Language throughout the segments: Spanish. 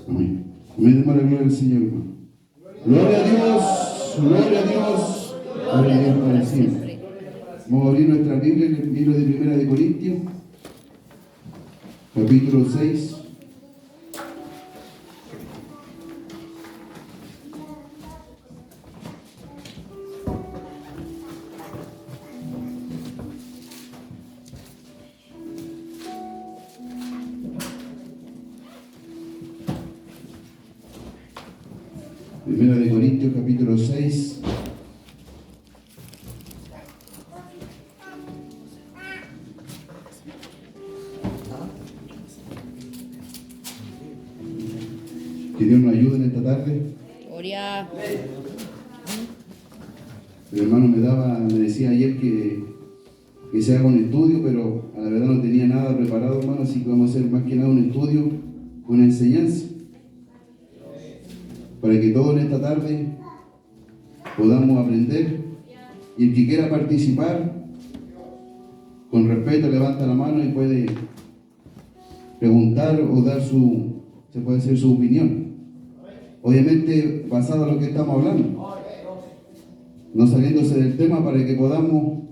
Amén. Amén, demos la gloria al Señor, hermano. Gloria a Dios, gloria a Dios, gloria a Dios para siempre. Vamos a abrir nuestra Biblia en el libro de Primera de Corintios, capítulo 6. Primera de Corintios, capítulo 6. Que Dios nos ayude en esta tarde. Gloria. El hermano me decía ayer que se haga un estudio, pero a la verdad no tenía nada preparado, hermano, así que vamos a hacer más que nada un estudio, una enseñanza, para que todos en esta tarde podamos aprender. Y el que quiera participar, con respeto, levanta la mano y puede preguntar o dar se puede hacer su opinión. Obviamente, basado en lo que estamos hablando, no saliéndose del tema, para que podamos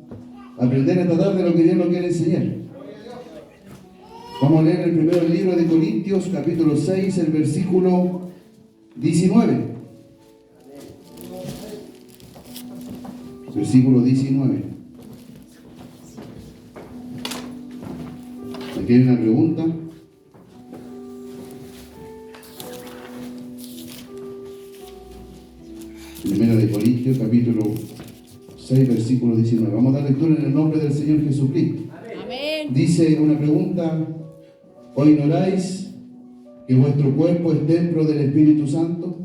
aprender esta tarde lo que Dios nos quiere enseñar. Vamos a leer el primer libro de Corintios, capítulo 6, el versículo 19. Versículo 19. Aquí hay una pregunta. Primera de Corintios, capítulo 6, versículo 19. Vamos a dar lectura en el nombre del Señor Jesucristo. Amén. Dice una pregunta: ¿o ignoráis que vuestro cuerpo es templo del Espíritu Santo,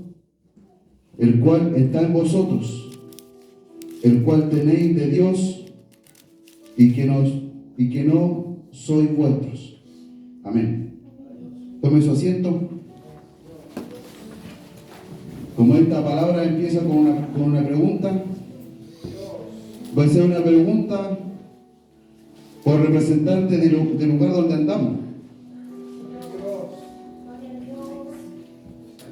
el cual está en vosotros, el cual tenéis de Dios, y que no sois vuestros? Amén. Tome su asiento. Como esta palabra empieza con una pregunta, va a ser una pregunta por representante del lugar donde andamos.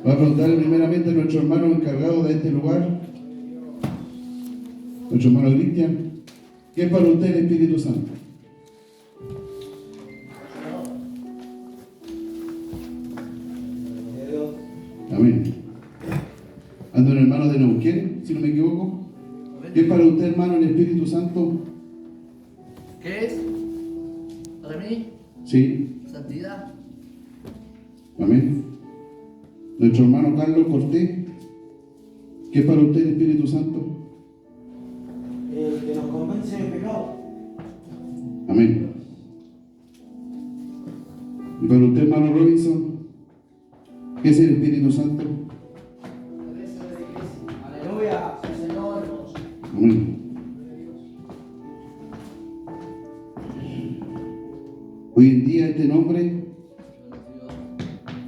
Va a preguntarle primeramente a nuestro hermano encargado de este lugar, nuestro hermano Cristian: ¿qué es para usted el Espíritu Santo? Amén. Ando un hermano de Neuquén, si no me equivoco. ¿Qué es para usted, hermano, el Espíritu Santo? ¿Qué es? ¿Para mí? Sí. Santidad. Amén. Nuestro hermano Carlos Cortés, ¿qué es para usted el Espíritu Santo? El que nos convence del pecado. Amén. Y para usted, hermano Robinson, ¿qué es el Espíritu Santo? Aleluya, Señor. Amén. Hoy en día este nombre,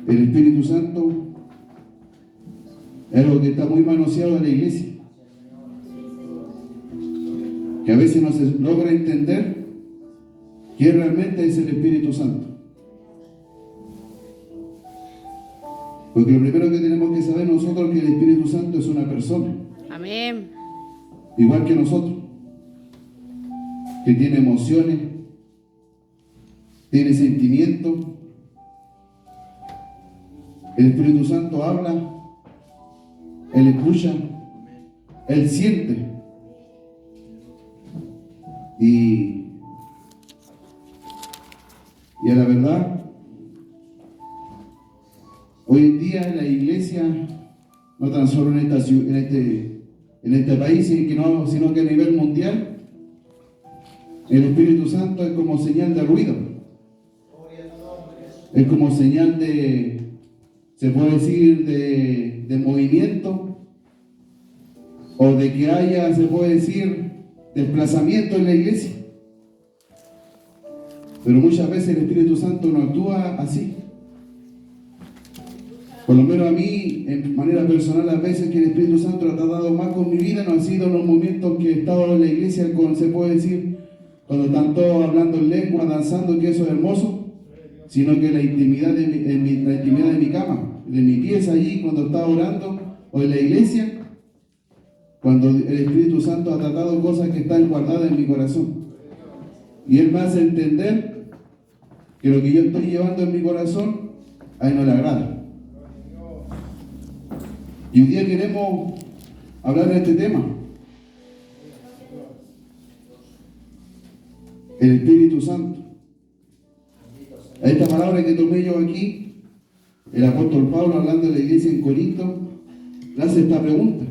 el Espíritu Santo, es algo que está muy manoseado en la iglesia, que a veces no se logra entender quién realmente es el Espíritu Santo. Porque lo primero que tenemos que saber nosotros es que el Espíritu Santo es una persona, Amén. igual que nosotros, que tiene emociones, tiene sentimientos. El Espíritu Santo habla, Él escucha, Él siente. Y a la verdad, hoy en día en la iglesia, no tan solo en este país, sino que a nivel mundial, el Espíritu Santo es como señal de ruido. Es como señal se puede decir, de movimiento, o de que haya, se puede decir, desplazamiento en la iglesia. Pero muchas veces el Espíritu Santo no actúa así. Por lo menos a mí, en manera personal, las veces que el Espíritu Santo ha tratado más con mi vida no han sido los momentos que he estado en la iglesia, se puede decir, cuando están todos hablando en lengua, danzando, que eso es hermoso. sino que la intimidad la intimidad de mi cama, de mi pieza allí cuando estaba orando, o en la iglesia, cuando el Espíritu Santo ha tratado cosas que están guardadas en mi corazón. Y Él me hace entender que lo que yo estoy llevando en mi corazón, a Él no le agrada. Y hoy día queremos hablar de este tema. El Espíritu Santo. A esta palabra que tomé yo aquí, el apóstol Pablo, hablando de la iglesia en Corinto, le hace esta pregunta.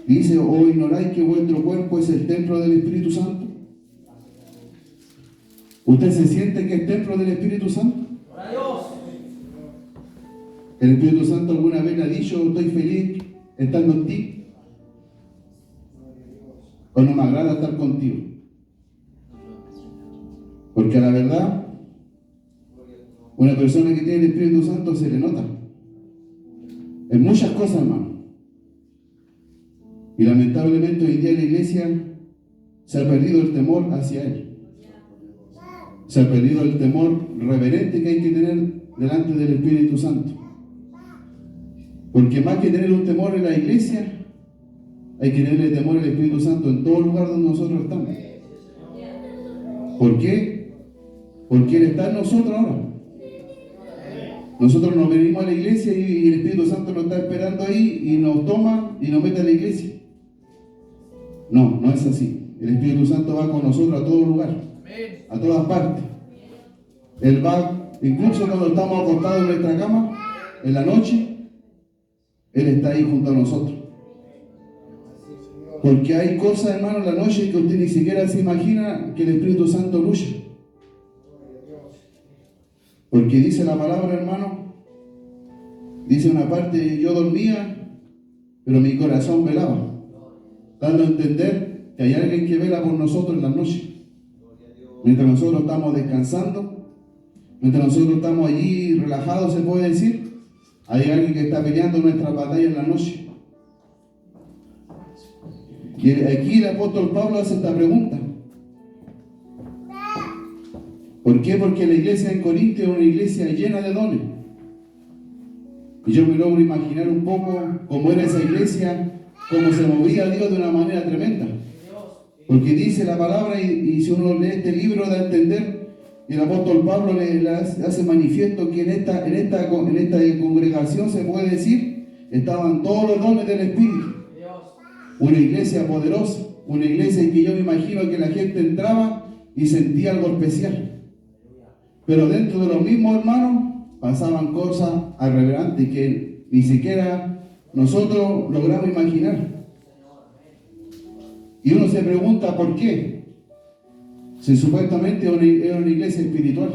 Dice: ¿o ignoráis que vuestro cuerpo es el templo del Espíritu Santo? ¿Usted se siente que es templo del Espíritu Santo? ¿El Espíritu Santo alguna vez le ha dicho: estoy feliz estando en ti? ¿O no me agrada estar contigo? Porque a la verdad, una persona que tiene el Espíritu Santo se le nota en muchas cosas, hermano. Y lamentablemente hoy día en la iglesia se ha perdido el temor hacia Él. Se ha perdido el temor reverente que hay que tener delante del Espíritu Santo. Porque más que tener un temor en la iglesia, hay que tenerle temor al Espíritu Santo en todo lugar donde nosotros estamos. ¿Por qué? Porque Él está en nosotros ahora. Nosotros nos venimos a la iglesia y el Espíritu Santo nos está esperando ahí y nos toma y nos mete a la iglesia. No, no es así. El Espíritu Santo va con nosotros a todo lugar, a todas partes. Él va, incluso cuando estamos acostados en nuestra cama, en la noche, Él está ahí junto a nosotros. Porque hay cosas, hermano, en la noche que usted ni siquiera se imagina que el Espíritu Santo lucha. Porque dice la palabra, hermano, dice una parte: yo dormía, pero mi corazón velaba, dando a entender que hay alguien que vela por nosotros en la noche. Mientras nosotros estamos descansando, mientras nosotros estamos allí relajados, se puede decir, hay alguien que está peleando nuestra batalla en la noche. Y aquí el apóstol Pablo hace esta pregunta. ¿Por qué? Porque la iglesia en Corinto es una iglesia llena de dones. Y yo me logro imaginar un poco cómo era esa iglesia, cómo se movía Dios de una manera tremenda. Porque dice la palabra, y si uno lee este libro da a entender, y el apóstol Pablo le hace manifiesto que en esta congregación, se puede decir, estaban todos los dones del Espíritu. Una iglesia poderosa, una iglesia en que yo me imagino que la gente entraba y sentía algo especial. Pero dentro de los mismos hermanos pasaban cosas aberrantes que ni siquiera nosotros logramos imaginar. Y uno se pregunta ¿por qué? Si supuestamente era una iglesia espiritual.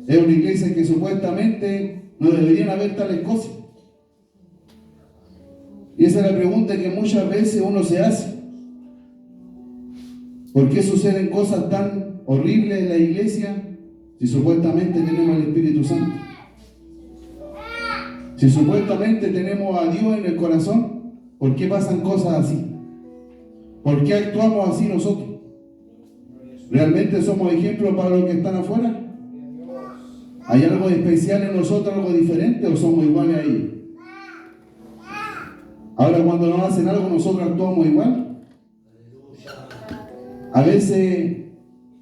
Es una iglesia que supuestamente no deberían haber tales cosas. Y esa es la pregunta que muchas veces uno se hace. ¿Por qué suceden cosas tan horribles en la iglesia si supuestamente tenemos el Espíritu Santo? Si supuestamente tenemos a Dios en el corazón, ¿por qué pasan cosas así? ¿Por qué actuamos así nosotros? ¿Realmente somos ejemplos para los que están afuera? ¿Hay algo especial en nosotros, algo diferente, o somos iguales a ellos? Ahora cuando nos hacen algo, nosotros actuamos igual. A veces,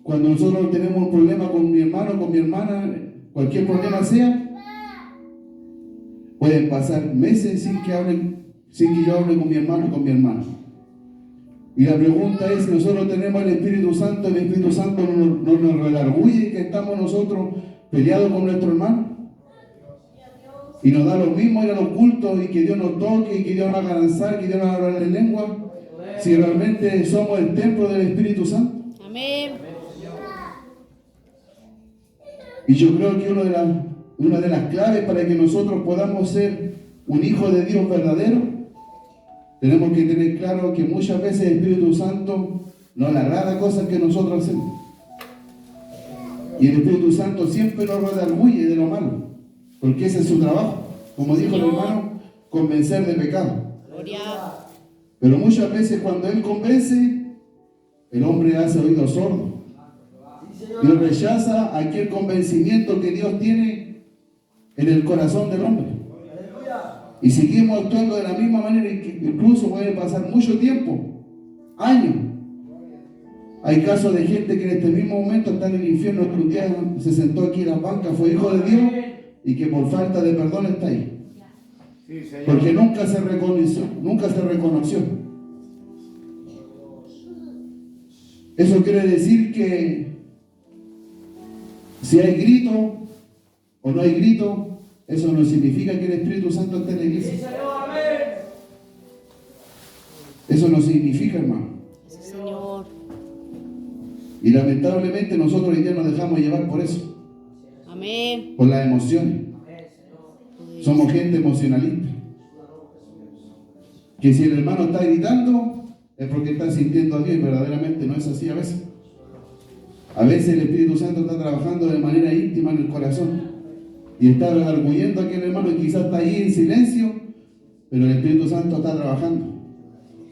cuando nosotros tenemos un problema con mi hermano, con mi hermana, cualquier problema sea, pueden pasar meses sin que yo hable con mi hermano o con mi hermana. Y la pregunta es, si nosotros tenemos el Espíritu Santo no nos redarguye que estamos nosotros peleados con nuestro hermano. Y nos da lo mismo ir a los cultos y que Dios nos toque y que Dios nos haga lanzar, que Dios nos haga hablar en lengua, si realmente somos el templo del Espíritu Santo. Amén. Y yo creo que una de las claves para que nosotros podamos ser un hijo de Dios verdadero, tenemos que tener claro que muchas veces el Espíritu Santo no le agrada cosas que nosotros hacemos. Y el Espíritu Santo siempre nos redarguye de lo malo, porque ese es su trabajo, como dijo el hermano, convencer de pecado. Gloria. Pero muchas veces cuando Él convence, el hombre hace oídos sordos. y rechaza aquel convencimiento que Dios tiene en el corazón del hombre. Y seguimos actuando de la misma manera, y que incluso puede pasar mucho tiempo, años. Hay casos de gente que en este mismo momento está en el infierno, que un día se sentó aquí en la banca, fue hijo de Dios, y que por falta de perdón está ahí. Porque nunca se reconoció. Eso quiere decir que si hay grito o no hay grito, eso no significa que el Espíritu Santo esté en la iglesia. Eso no significa, hermano. Sí, Señor. Y lamentablemente nosotros hoy día nos dejamos llevar por eso, Amén. por las emociones. Somos gente emocionalista. Que si el hermano está gritando, es porque está sintiendo a Dios, y verdaderamente no es así a veces. A veces el Espíritu Santo está trabajando de manera íntima en el corazón y está redarguyendo a aquel hermano, y quizás está ahí en silencio, pero el Espíritu Santo está trabajando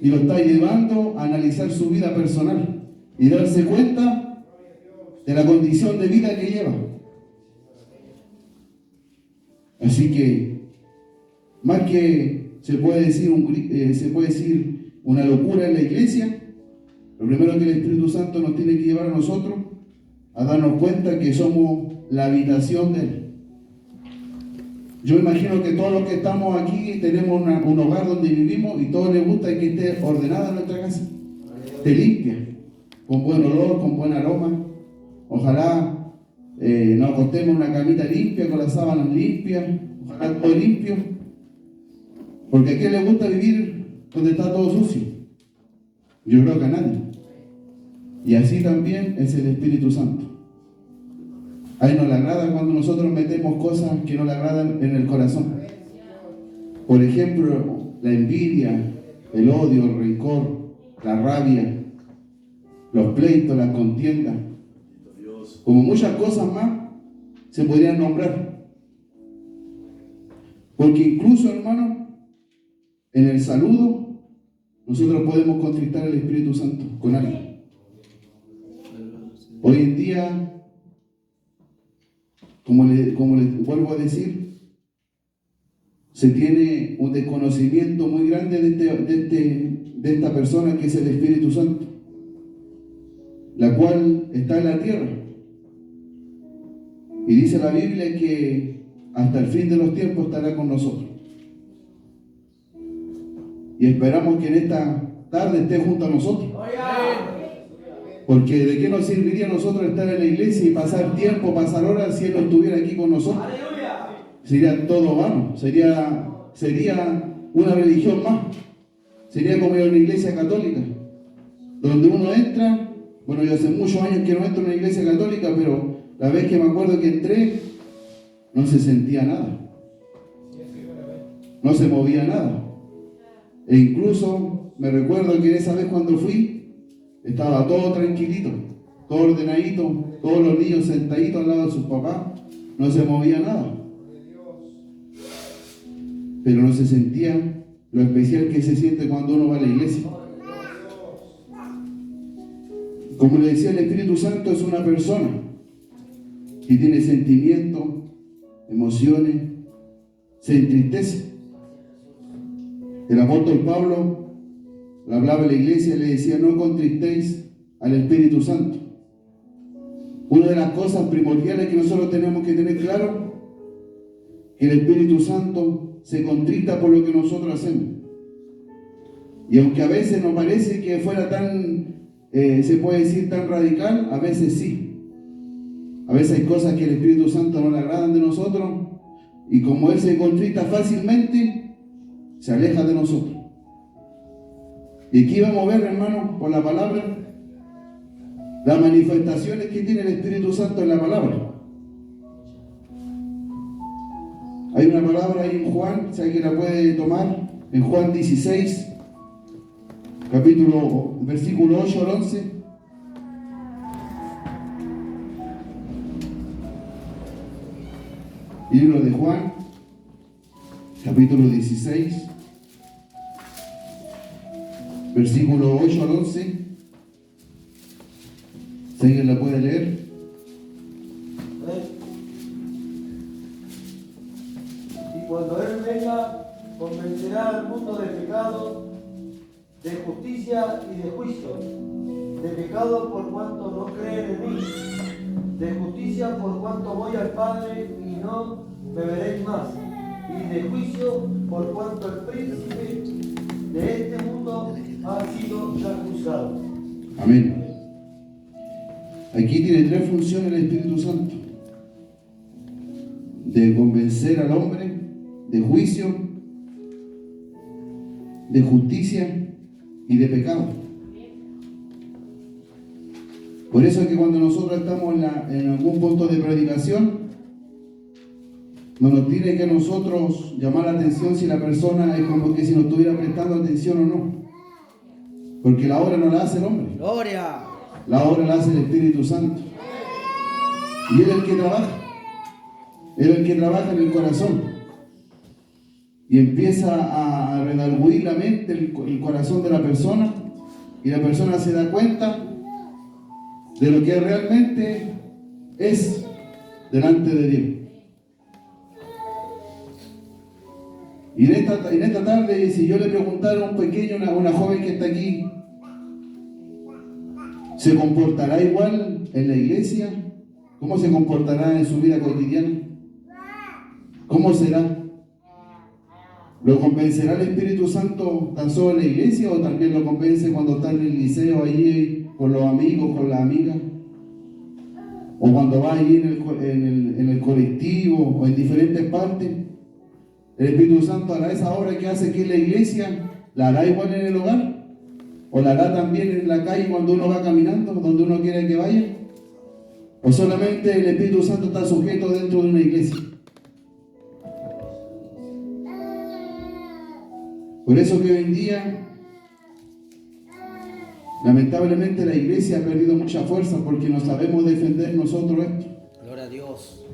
y lo está llevando a analizar su vida personal y darse cuenta de la condición de vida que lleva. Así que, más que se puede decir una locura en la iglesia, lo primero que el Espíritu Santo nos tiene que llevar a nosotros a darnos cuenta que somos la habitación de Él. Yo imagino que todos los que estamos aquí tenemos un hogar donde vivimos, y todos les gusta que esté ordenada nuestra casa, esté limpia, con buen olor, con buen aroma. Ojalá nos acostemos en una camita limpia, con las sábanas limpias, ojalá todo limpio, porque a quién le gusta vivir donde está todo sucio. Yo creo que a nadie. Y así también es el Espíritu Santo. A Él no le agrada cuando nosotros metemos cosas que no le agradan en el corazón. Por ejemplo, la envidia, el odio, el rencor, la rabia, los pleitos, las contiendas, como muchas cosas más se podrían nombrar. Porque incluso, hermano, en el saludo nosotros podemos contristar al Espíritu Santo con alguien. Hoy en día, como les vuelvo a decir, se tiene un desconocimiento muy grande de esta persona que es el Espíritu Santo, la cual está en la tierra. Y dice la Biblia que hasta el fin de los tiempos estará con nosotros. Y esperamos que en esta tarde esté junto a nosotros. Porque ¿de qué nos serviría a nosotros estar en la iglesia y pasar tiempo, pasar horas si Él no estuviera aquí con nosotros? Sería todo vano, sería una religión más. Sería como ir a una iglesia católica, donde uno entra. Bueno, yo hace muchos años que no entro en una iglesia católica, pero la vez que me acuerdo que entré, no se sentía nada. No se movía nada. E incluso me recuerdo que esa vez cuando fui, estaba todo tranquilito, todo ordenadito, todos los niños sentaditos al lado de sus papás, no se movía nada. Pero no se sentía lo especial que se siente cuando uno va a la iglesia. Como le decía, el Espíritu Santo es una persona que tiene sentimientos, emociones, se entristece. El apóstol Pablo le hablaba a la iglesia y le decía: no contristéis al Espíritu Santo. Una de las cosas primordiales que nosotros tenemos que tener claro, que el Espíritu Santo se contrista por lo que nosotros hacemos. Y aunque a veces nos parece que fuera tan, se puede decir tan radical, a veces sí. A veces hay cosas que el Espíritu Santo no le agradan de nosotros, y como Él se contrista fácilmente, se aleja de nosotros. Y aquí vamos a ver, hermano, por la palabra, las manifestaciones que tiene el Espíritu Santo en la palabra. Hay una palabra ahí en Juan, si alguien la puede tomar, en Juan 16, versículo 8 al 11. Libro de Juan, capítulo 16, versículo 8 al 11. Si alguien la puede leer. cuando Él venga, convencerá al mundo de pecado, de justicia y de juicio. De pecado por cuanto no creen en mí. De justicia por cuanto voy al Padre y no me veréis más. Y de juicio por cuanto el príncipe de este mundo ha sido ya juzgado. Amén. Aquí tiene tres funciones el Espíritu Santo: de convencer al hombre, de juicio, de justicia y de pecado. Por eso es que cuando nosotros estamos en algún punto de predicación, no nos tiene que a nosotros llamar la atención si la persona es como que si nos estuviera prestando atención o no. Porque la obra no la hace el hombre. Gloria. La obra la hace el Espíritu Santo. Y Él es el que trabaja. Él es el que trabaja en el corazón. Y empieza a redarguir la mente, el corazón de la persona. Y la persona se da cuenta de lo que realmente es delante de Dios. Y en esta tarde, si yo le preguntara a un pequeño, a una joven que está aquí, ¿se comportará igual en la iglesia? ¿Cómo se comportará en su vida cotidiana? ¿Cómo será? ¿Lo convencerá el Espíritu Santo tan solo en la iglesia o también lo convence cuando está en el liceo allí con los amigos, con las amigas? ¿O cuando va allí en el colectivo o en diferentes partes? ¿El Espíritu Santo hará esa obra que hace aquí en la iglesia? ¿La hará igual en el hogar? ¿O la hará también en la calle cuando uno va caminando, donde uno quiere que vaya? ¿O solamente el Espíritu Santo está sujeto dentro de una iglesia? Por eso que hoy en día, lamentablemente, la iglesia ha perdido mucha fuerza porque no sabemos defender nosotros esto. Gloria a Dios.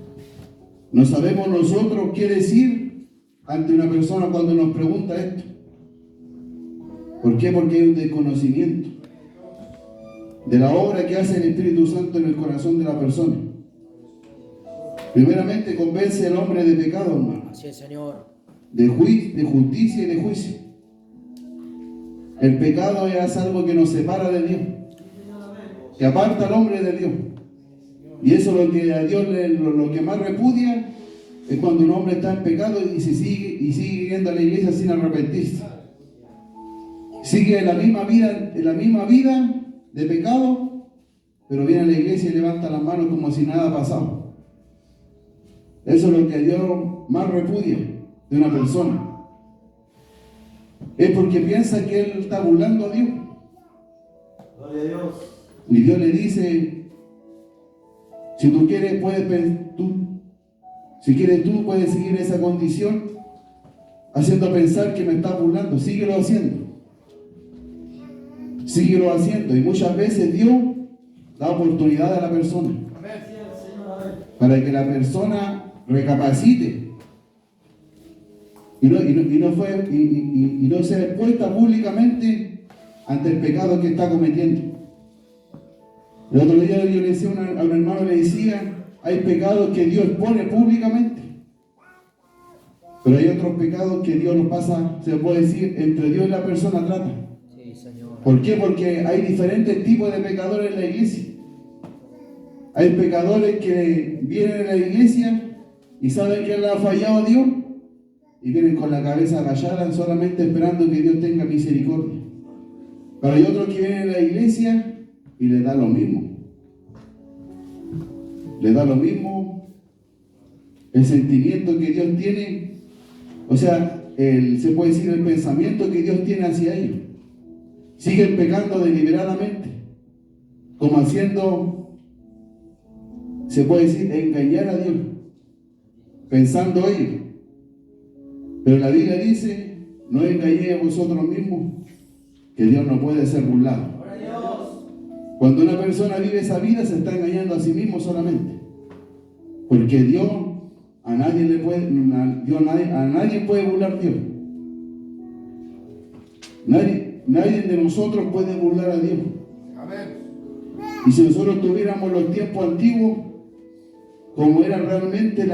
No sabemos nosotros qué decir ante una persona cuando nos pregunta esto. ¿Por qué? Porque hay un desconocimiento de la obra que hace el Espíritu Santo en el corazón de la persona. Primeramente convence al hombre de pecado, hermano. Así es, Señor. De justicia y de juicio. El pecado es algo que nos separa de Dios, que aparta al hombre de Dios. Y eso es lo que a Dios lo que más repudia es cuando un hombre está en pecado y sigue yendo a la iglesia sin arrepentirse. Sigue en la misma vida de pecado, pero viene a la iglesia y levanta las manos como si nada ha pasado. Eso es lo que a Dios más repudia de una persona. Es porque piensa que él está burlando a Dios. Gloria a Dios. Y Dios le dice, si tú quieres, tú puedes seguir esa condición haciendo pensar que me estás burlando. Síguelo haciendo. Síguelo haciendo. Y muchas veces Dios da oportunidad a la persona para que la persona recapacite y no sea expuesta públicamente ante el pecado que está cometiendo. El otro día yo le decía a un hermano, le decía, hay pecados que Dios expone públicamente, pero hay otros pecados que Dios los pasa, se puede decir, entre Dios y la persona trata. Sí, Señor. ¿Por qué? Porque hay diferentes tipos de pecadores en la iglesia. Hay pecadores que vienen a la iglesia y saben que le ha fallado a Dios y vienen con la cabeza agachada solamente esperando que Dios tenga misericordia. Pero hay otros que vienen a la iglesia y les da lo mismo. Les da lo mismo el sentimiento que Dios tiene, o sea, se puede decir el pensamiento que Dios tiene hacia ellos. Siguen pecando deliberadamente, como haciendo, se puede decir, engañar a Dios, pensando ellos. Pero la Biblia dice, no engañéis a vosotros mismos, que Dios no puede ser burlado. Cuando una persona vive esa vida, se está engañando a sí mismo solamente. Porque Dios, a nadie puede burlar a Dios. Nadie de nosotros puede burlar a Dios. Y si nosotros tuviéramos los tiempos antiguos, como era realmente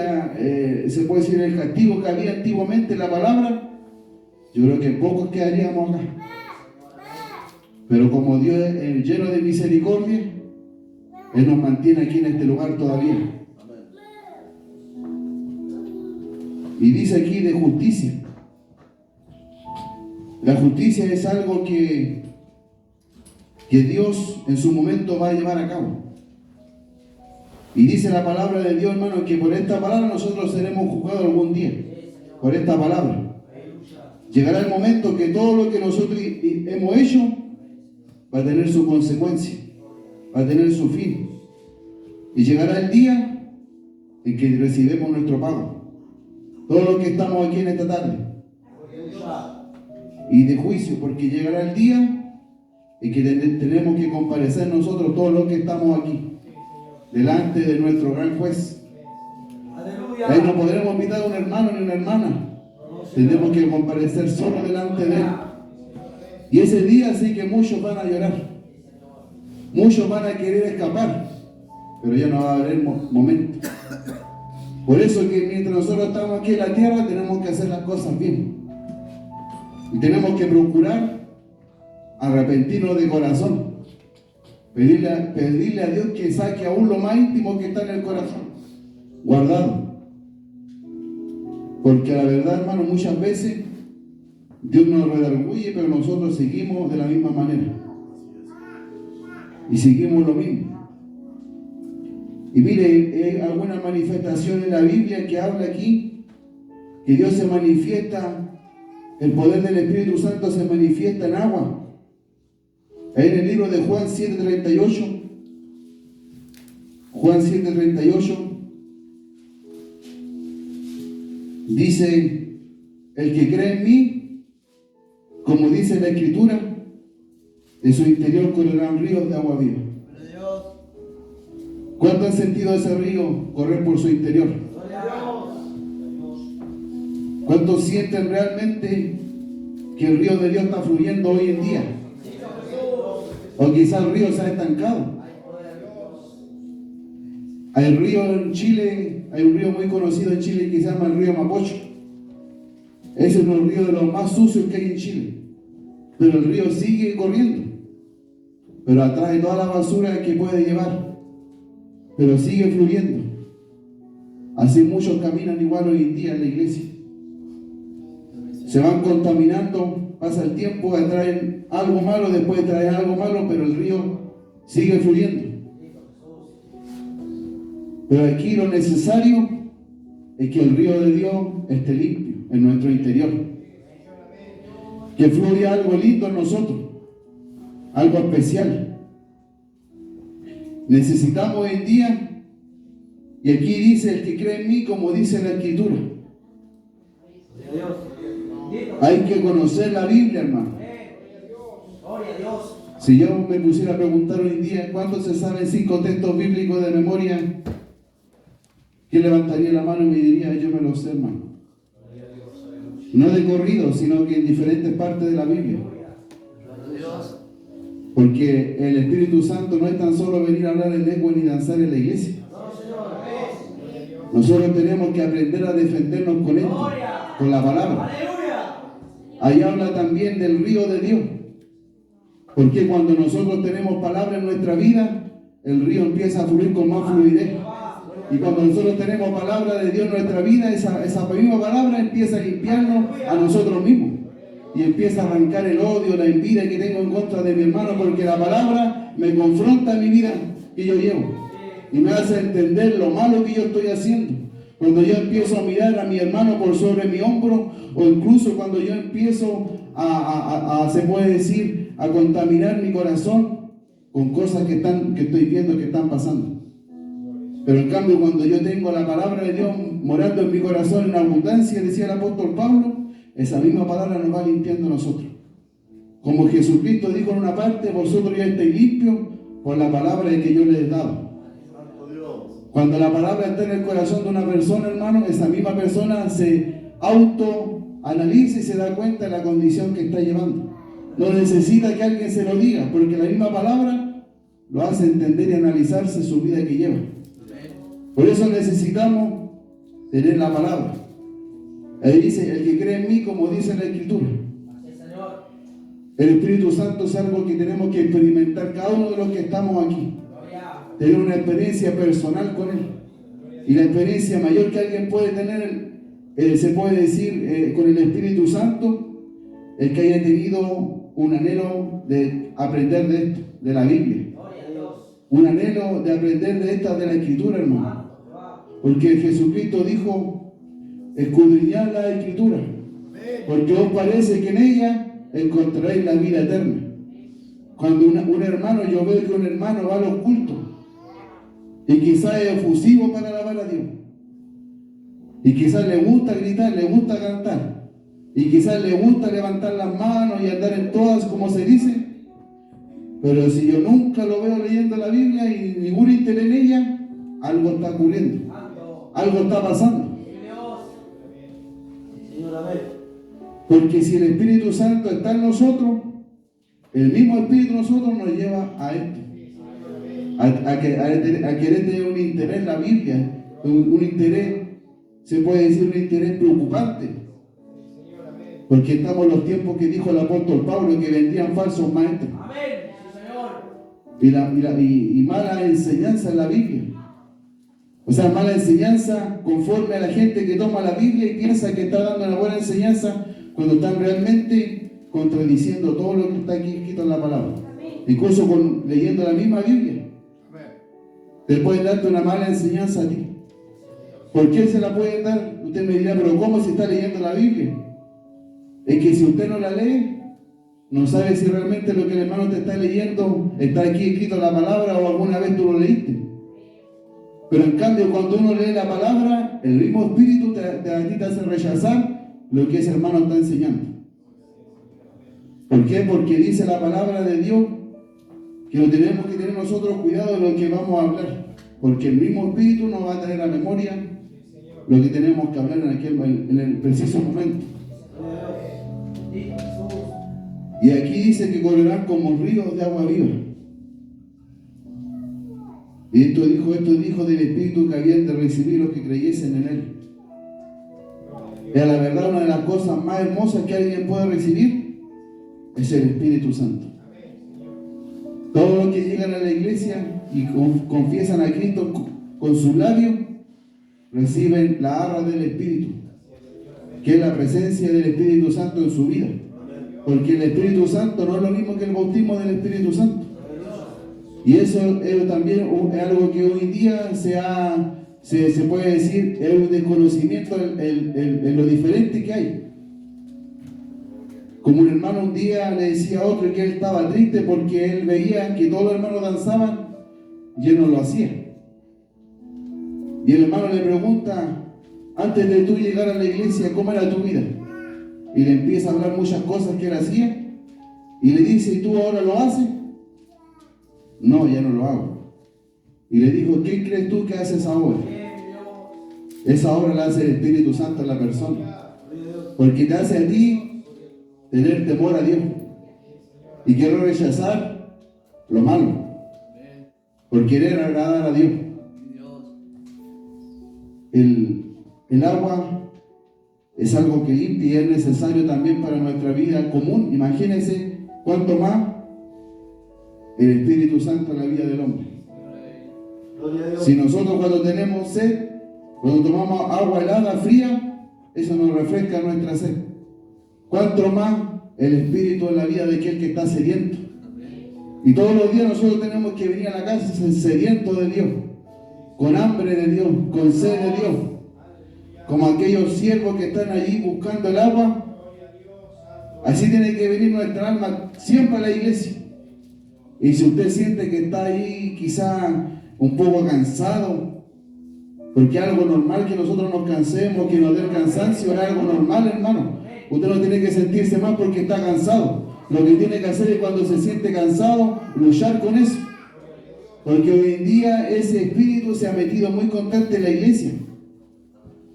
se puede decir el castigo que había antiguamente en la palabra, yo creo que pocos quedaríamos acá. Pero como Dios es lleno de misericordia, Él nos mantiene aquí en este lugar todavía. Y dice aquí de justicia. La justicia es algo que Dios en su momento va a llevar a cabo. Y dice la palabra de Dios, hermano, que por esta palabra nosotros seremos juzgados algún día. Por esta palabra. Llegará el momento que todo lo que nosotros hemos hecho va a tener su consecuencia, va a tener su fin. Y llegará el día en que recibimos nuestro pago. Todos los que estamos aquí en esta tarde. Y de juicio, porque llegará el día en que tenemos que comparecer nosotros, todos los que estamos aquí, delante de nuestro gran juez. Ahí no podremos invitar a un hermano ni una hermana. Tenemos que comparecer solo delante de Él. Y ese día sí que muchos van a llorar. Muchos van a querer escapar. Pero ya no va a haber momento. Por eso que mientras nosotros estamos aquí en la tierra tenemos que hacer las cosas bien. Y tenemos que procurar arrepentirnos de corazón. Pedirle a Dios que saque aún lo más íntimo que está en el corazón. Guardado. Porque la verdad, hermano, muchas veces Dios nos redarguye, pero nosotros seguimos de la misma manera. Y seguimos lo mismo. Y mire, hay alguna manifestación en la Biblia que habla aquí, que Dios se manifiesta, el poder del Espíritu Santo se manifiesta en agua. Ahí en el libro de Juan 7:38, Juan 7:38, dice, el que cree en mí, como dice la Escritura, de su interior correrán ríos de agua viva. ¿Cuánto han sentido ese río correr por su interior? ¿Cuántos sienten realmente que el río de Dios está fluyendo hoy en día? O quizás el río se ha estancado. Hay río en Chile, hay un río muy conocido en Chile que se llama el río Mapocho. Ese es un río de los más sucios que hay en Chile. Pero el río sigue corriendo. Pero atrae toda la basura que puede llevar. Pero sigue fluyendo. Así muchos caminan igual hoy en día en la iglesia. Se van contaminando, pasa el tiempo, atraen algo malo, después traen algo malo, pero el río sigue fluyendo. Pero aquí lo necesario es que el río de Dios esté limpio en nuestro interior. Que fluya algo lindo en nosotros, algo especial. Necesitamos hoy en día, y aquí dice el que cree en mí, como dice la Escritura. Hay que conocer la Biblia, hermano. Si yo me pusiera a preguntar hoy en día cuánto se saben 5 textos bíblicos de memoria, ¿quién levantaría la mano y me diría, yo me lo sé, hermano? No de corrido, sino que en diferentes partes de la Biblia. Porque el Espíritu Santo no es tan solo venir a hablar en lengua ni danzar en la iglesia. Nosotros tenemos que aprender a defendernos con esto, con la palabra. Ahí habla también del río de Dios. Porque cuando nosotros tenemos palabra en nuestra vida, el río empieza a fluir con más fluidez. Y cuando nosotros tenemos palabra de Dios en nuestra vida, esa misma palabra empieza a limpiarnos a nosotros mismos. Y empieza a arrancar el odio, la envidia que tengo en contra de mi hermano, porque la palabra me confronta en mi vida que yo llevo. Y me hace entender lo malo que yo estoy haciendo. Cuando yo empiezo a mirar a mi hermano por sobre mi hombro, o incluso cuando yo empiezo se puede decir, a contaminar mi corazón con cosas que estoy viendo que están pasando. Pero en cambio, cuando yo tengo la palabra de Dios morando en mi corazón en abundancia, decía el apóstol Pablo, esa misma palabra nos va limpiando a nosotros. Como Jesucristo dijo en una parte, vosotros ya estáis limpios por la palabra que yo les he dado. Cuando la palabra está en el corazón de una persona, hermano, esa misma persona se autoanaliza y se da cuenta de la condición que está llevando. No necesita que alguien se lo diga, porque la misma palabra lo hace entender y analizarse su vida que lleva. Por eso necesitamos tener la palabra. Ahí dice, el que cree en mí, como dice la Escritura. Así, Señor. El Espíritu Santo es algo que tenemos que experimentar cada uno de los que estamos aquí. Gloria. Tener una experiencia personal con Él. Y la experiencia mayor que alguien puede tener, se puede decir con el Espíritu Santo, es que haya tenido un anhelo de aprender de esto, de la Biblia. Gloria a Dios. Un anhelo de aprender de esta, de la Escritura, hermano. Porque Jesucristo dijo, escudriñad la Escritura, porque os parece que en ella encontraréis la vida eterna. Cuando un hermano, yo veo que un hermano va a los cultos, y quizás es efusivo para alabar a Dios, y quizás le gusta gritar, le gusta cantar, y quizás le gusta levantar las manos y andar en todas, como se dice, pero si yo nunca lo veo leyendo la Biblia y ningún interés en ella, algo está ocurriendo, algo está pasando. Señor, amén. Porque si el Espíritu Santo está en nosotros, el mismo Espíritu en nosotros nos lleva a esto, a querer tener un interés en la Biblia, un interés, se puede decir un interés preocupante. Porque estamos en los tiempos que dijo el apóstol Pablo, que vendrían falsos maestros. Amén. Sí, Señor. Y mala enseñanza en la Biblia. O sea, mala enseñanza conforme a la gente que toma la Biblia y piensa que está dando una buena enseñanza cuando están realmente contradiciendo todo lo que está aquí escrito en la palabra. Incluso leyendo la misma Biblia. Te pueden darte una mala enseñanza a ti. ¿Por qué se la pueden dar? Usted me dirá, pero ¿cómo se está leyendo la Biblia? Es que si usted no la lee, no sabe si realmente lo que el hermano te está leyendo está aquí escrito en la palabra o alguna vez tú lo leíste. Pero en cambio, cuando uno lee la palabra, el mismo Espíritu a ti te hace rechazar lo que ese hermano está enseñando. ¿Por qué? Porque dice la palabra de Dios que lo tenemos que tener nosotros cuidado de lo que vamos a hablar. Porque el mismo Espíritu nos va a traer a memoria lo que tenemos que hablar en el preciso momento. Y aquí dice que correrán como ríos de agua viva. Y esto dijo del Espíritu que habían de recibir los que creyesen en Él. Y a la verdad, una de las cosas más hermosas que alguien puede recibir es el Espíritu Santo. Todos los que llegan a la iglesia y confiesan a Cristo con sus labios, reciben la arra del Espíritu, que es la presencia del Espíritu Santo en su vida. Porque el Espíritu Santo no es lo mismo que el bautismo del Espíritu Santo. Y eso también es algo que hoy en día se puede decir, es un desconocimiento en lo diferente que hay. Como un hermano un día le decía a otro que él estaba triste porque él veía que todos los hermanos danzaban y él no lo hacía. Y el hermano le pregunta, antes de tú llegar a la iglesia, ¿cómo era tu vida? Y le empieza a hablar muchas cosas que él hacía y le dice, ¿y tú ahora lo haces? No, ya no lo hago. Y le dijo, ¿qué crees tú que haces ahora? Esa obra la hace el Espíritu Santo en la persona, porque te hace a ti tener temor a Dios y quiero rechazar lo malo por querer agradar a Dios. El agua es algo que limpia y es necesario también para nuestra vida común. Imagínense cuánto más el Espíritu Santo en la vida del hombre. Si nosotros cuando tenemos sed, cuando tomamos agua helada, fría, eso nos refresca nuestra sed. ¿Cuánto más el Espíritu en la vida de aquel que está sediento? Y todos los días nosotros tenemos que venir a la casa sediento de Dios, con hambre de Dios, con sed de Dios, como aquellos siervos que están allí buscando el agua. Así tiene que venir nuestra alma siempre a la iglesia. Y si usted siente que está ahí quizá un poco cansado, porque es algo normal que nosotros nos cansemos, que nos dé el cansancio, es algo normal, hermano. Usted no tiene que sentirse mal porque está cansado. Lo que tiene que hacer es cuando se siente cansado, luchar con eso. Porque hoy en día ese espíritu se ha metido muy constante en la iglesia.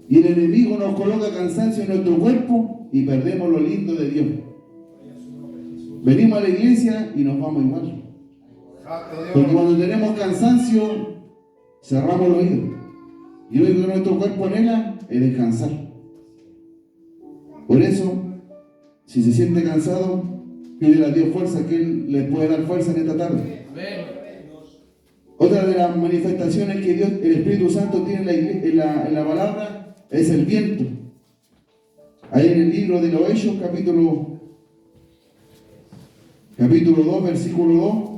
Y el enemigo nos coloca cansancio en nuestro cuerpo y perdemos lo lindo de Dios. Venimos a la iglesia y nos vamos igual. Porque cuando tenemos cansancio, cerramos los oídos. Y lo único que nuestro cuerpo anhela es descansar. Por eso, si se siente cansado, pídele a Dios fuerza, que Él les puede dar fuerza en esta tarde. Otra de las manifestaciones que Dios, el Espíritu Santo tiene en la palabra es el viento. Ahí en el libro de los Hechos, capítulo 2, versículo 2.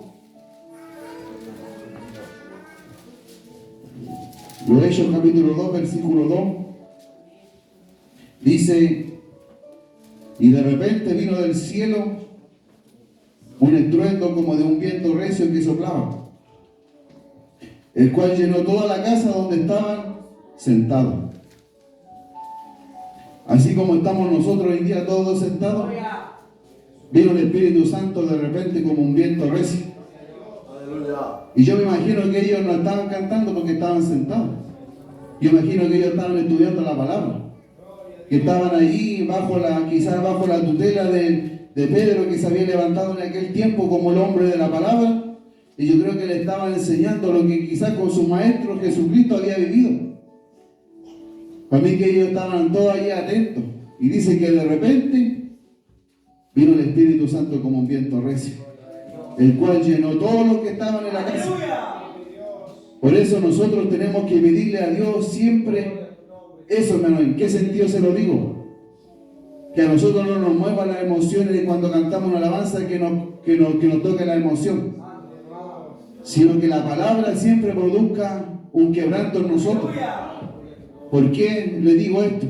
Los Hechos, capítulo 2, versículo 2. Dice: y de repente vino del cielo un estruendo como de un viento recio que soplaba, el cual llenó toda la casa donde estaban sentados. Así como estamos nosotros hoy en día todos sentados, vino el Espíritu Santo de repente como un viento recio. Y yo me imagino que ellos no estaban cantando porque estaban sentados. Yo imagino que ellos estaban estudiando la palabra, que estaban allí quizás bajo la tutela de Pedro, que se había levantado en aquel tiempo como el hombre de la palabra, y yo creo que le estaban enseñando lo que quizás con su maestro Jesucristo había vivido. Para mí que ellos estaban todos allí atentos, y dice que de repente vino el Espíritu Santo como un viento recio, el cual llenó todos los que estaban en la casa. Por eso nosotros tenemos que pedirle a Dios siempre eso, hermano. ¿En qué sentido se lo digo? Que a nosotros no nos muevan las emociones de cuando cantamos una alabanza que nos toque la emoción, sino que la palabra siempre produzca un quebranto en nosotros. ¿Por qué le digo esto?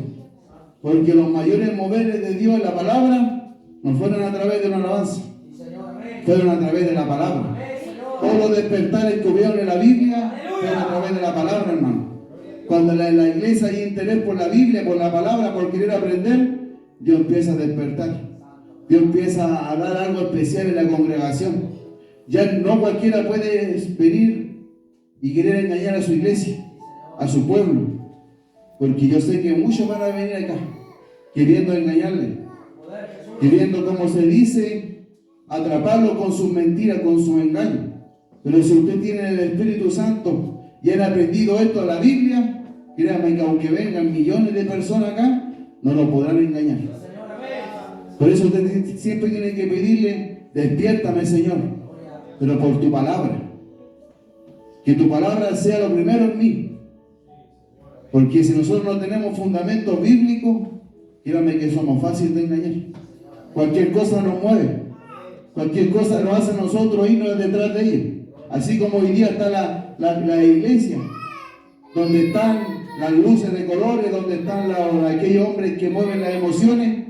Porque los mayores moveres de Dios en la palabra no fueron a través de una alabanza, fueron a través de la palabra. Todos los despertares que hubieron en la Biblia fueron a través de la palabra, hermano. Cuando en la iglesia hay interés por la Biblia, por la palabra, por querer aprender, Dios empieza a despertar. Dios empieza a dar algo especial en la congregación. Ya no cualquiera puede venir y querer engañar a su iglesia, a su pueblo, porque yo sé que muchos van a venir acá queriendo engañarle, queriendo, como se dice, atraparlo con sus mentiras, con sus engaños. Pero si usted tiene el Espíritu Santo y han aprendido esto de la Biblia, créame que aunque vengan millones de personas acá, no lo podrán engañar. Por eso usted siempre tiene que pedirle: despiértame, Señor, pero por tu palabra. Que tu palabra sea lo primero en mí. Porque si nosotros no tenemos fundamentos bíblicos, créame que somos fáciles de engañar. Cualquier cosa nos mueve, cualquier cosa nos hace a nosotros irnos detrás de ella. Así como hoy día está la iglesia, donde están las luces de colores, donde están aquellos hombres que mueven las emociones,